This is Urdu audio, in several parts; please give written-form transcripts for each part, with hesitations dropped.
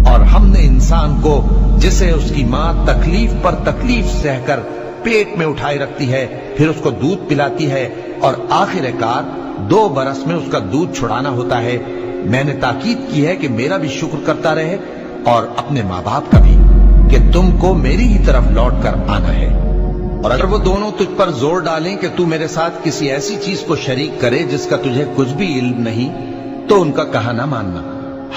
اور ہم نے انسان کو جسے اس کی ماں تکلیف پر تکلیف سہ کر پیٹ میں اٹھائے رکھتی ہے، پھر اس کو دودھ پلاتی ہے اور آخر کار 2 برس میں اس کا دودھ چھڑانا ہوتا ہے، میں نے تاکید کی ہے کہ میرا بھی شکر کرتا رہے اور اپنے ماں باپ کا بھی، کہ تم کو میری ہی طرف لوٹ کر آنا ہے۔ اور اگر وہ دونوں تجھ پر زور ڈالیں کہ تو میرے ساتھ کسی ایسی چیز کو شریک کرے جس کا تجھے کچھ بھی علم نہیں، تو ان کا کہا نہ ماننا،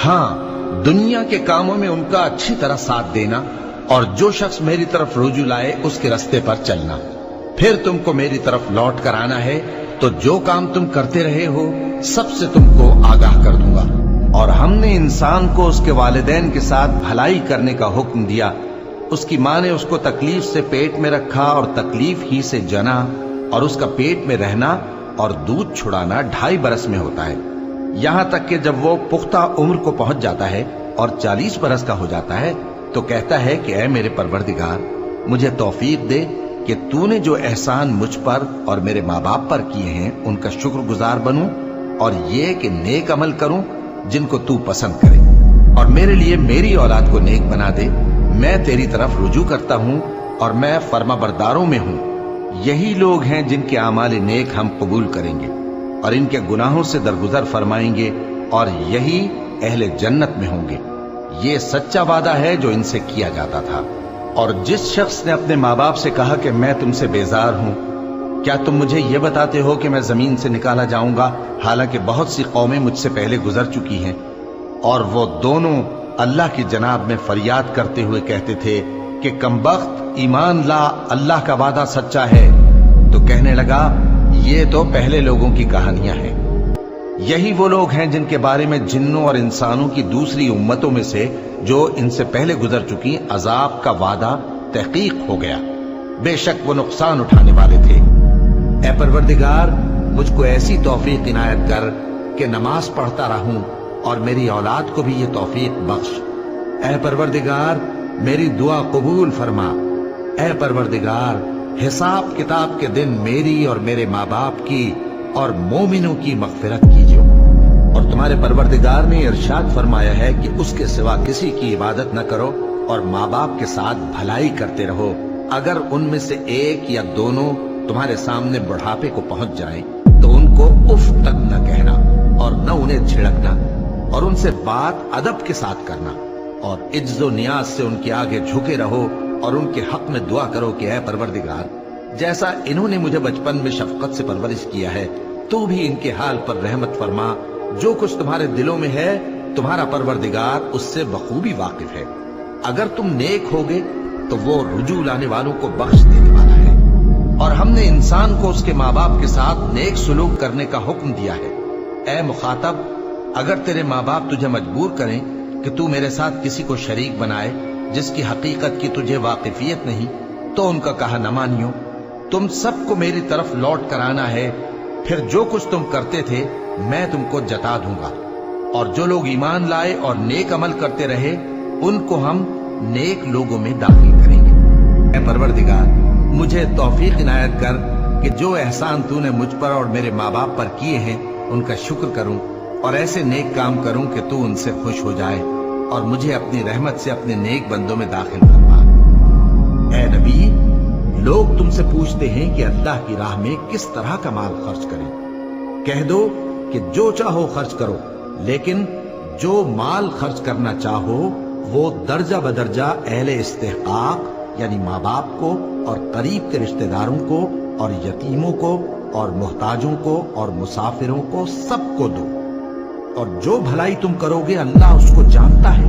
ہاں دنیا کے کاموں میں ان کا اچھی طرح ساتھ دینا، اور جو شخص میری طرف رجوع لائے اس کے رستے پر چلنا، پھر تم کو میری طرف لوٹ کر آنا ہے، تو جو کام تم کرتے رہے ہو سب سے تم کو آگاہ کر دوں گا۔ اور ہم نے انسان کو اس کے والدین کے ساتھ بھلائی کرنے کا حکم دیا، اس کی ماں نے اس کو تکلیف سے پیٹ میں رکھا اور تکلیف ہی سے جنا، اور اس کا پیٹ میں رہنا اور دودھ چھڑانا 2.5 برس میں ہوتا ہے، یہاں تک کہ جب وہ پختہ عمر کو پہنچ جاتا ہے اور 40 برس کا ہو جاتا ہے تو کہتا ہے کہ اے میرے پروردگار، مجھے توفیق دے کہ تو نے جو احسان مجھ پر اور میرے ماں باپ پر کیے ہیں ان کا شکر گزار بنوں، اور یہ کہ نیک عمل کروں جن کو تو پسند کرے، اور میرے لیے میری اولاد کو نیک بنا دے، میں تیری طرف رجوع کرتا ہوں اور میں فرما برداروں میں ہوں۔ یہی لوگ ہیں جن کے اعمال نیک ہم قبول کریں گے اور ان کے گناہوں سے درگزر فرمائیں گے، اور یہی اہل جنت میں ہوں گے۔ یہ سچا وعدہ ہے جو ان سے کیا جاتا تھا۔ اور جس شخص نے اپنے ماں باپ سے کہا کہ میں تم سے بیزار ہوں، کیا تم مجھے یہ بتاتے ہو کہ میں زمین سے نکالا جاؤں گا، حالانکہ بہت سی قومیں مجھ سے پہلے گزر چکی ہیں؟ اور وہ دونوں اللہ کی جناب میں فریاد کرتے ہوئے کہتے تھے کہ کمبخت، ایمان لا، اللہ کا وعدہ سچا ہے۔ تو کہنے لگا یہ تو پہلے لوگوں کی کہانیاں ہیں، یہی وہ لوگ ہیں جن کے بارے میں جنوں اور انسانوں کی دوسری امتوں میں سے جو ان سے پہلے گزر چکی عذاب کا وعدہ تحقیق ہو گیا، بے شک وہ نقصان اٹھانے والے تھے۔ اے پروردگار، مجھ کو ایسی توفیق عنایت کر کہ نماز پڑھتا رہوں، اور میری اولاد کو بھی یہ توفیق بخش۔ اے پروردگار، میری دعا قبول فرما۔ اے پروردگار، حساب کتاب کے دن میری اور میرے ماں باپ کی اور مومنوں کی مغفرت کیجو۔ اور تمہارے پروردگار نے ارشاد فرمایا ہے کہ اس کے سوا کسی کی عبادت نہ کرو، اور ماں باپ کے ساتھ بھلائی کرتے رہو، اگر ان میں سے ایک یا دونوں تمہارے سامنے بڑھاپے کو پہنچ جائیں تو ان کو اف تک نہ کہنا اور نہ انہیں جھڑکنا، اور ان سے بات ادب کے ساتھ کرنا، اور عجز و نیاز سے ان کے آگے جھکے رہو، اور ان کے حق میں دعا کرو کہ اے پروردگار، جیسا انہوں نے مجھے بچپن میں شفقت سے پرورش کیا ہے، تو بھی ان کے حال پر رحمت فرما۔ جو کچھ تمہارے دلوں میں ہے تمہارا پروردگار اس سے بخوبی واقف ہے۔ اگر تم نیک ہوگے تو وہ رجوع لانے والوں کو بخش دینے والا ہے۔ اور ہم نے انسان کو اس کے ماں باپ کے ساتھ نیک سلوک کرنے کا حکم دیا ہے۔ اے مخاطب، اگر تیرے ماں باپ تجھے مجبور کریں کہ تو میرے ساتھ کسی کو شریک بنائے جس کی حقیقت کی تجھے واقفیت نہیں، تو ان کا کہا نہ مانیو۔ تم سب کو میری طرف لوٹ کر آنا ہے، پھر جو کچھ تم کرتے تھے میں تم کو جتا دوں گا۔ اور جو لوگ ایمان لائے اور نیک عمل کرتے رہے ان کو ہم نیک لوگوں میں داخل کریں گے۔ اے پروردگار، مجھے توفیق عنایت کر کہ جو احسان تو نے مجھ پر اور میرے ماں باپ پر کیے ہیں ان کا شکر کروں، اور ایسے نیک کام کروں کہ تو ان سے خوش ہو جائے، اور مجھے اپنی رحمت سے اپنے نیک بندوں میں داخل فرما۔ اے نبی، لوگ تم سے پوچھتے ہیں کہ اللہ کی راہ میں کس طرح کا مال خرچ کریں۔ کہہ دو کہ جو چاہو خرچ کرو، لیکن جو مال خرچ کرنا چاہو وہ درجہ بدرجہ اہل استحقاق یعنی ماں باپ کو اور قریب کے رشتہ داروں کو اور یتیموں کو اور محتاجوں کو اور مسافروں کو سب کو دو، اور جو بھلائی تم کرو گے اللہ اس کو جانتا ہے۔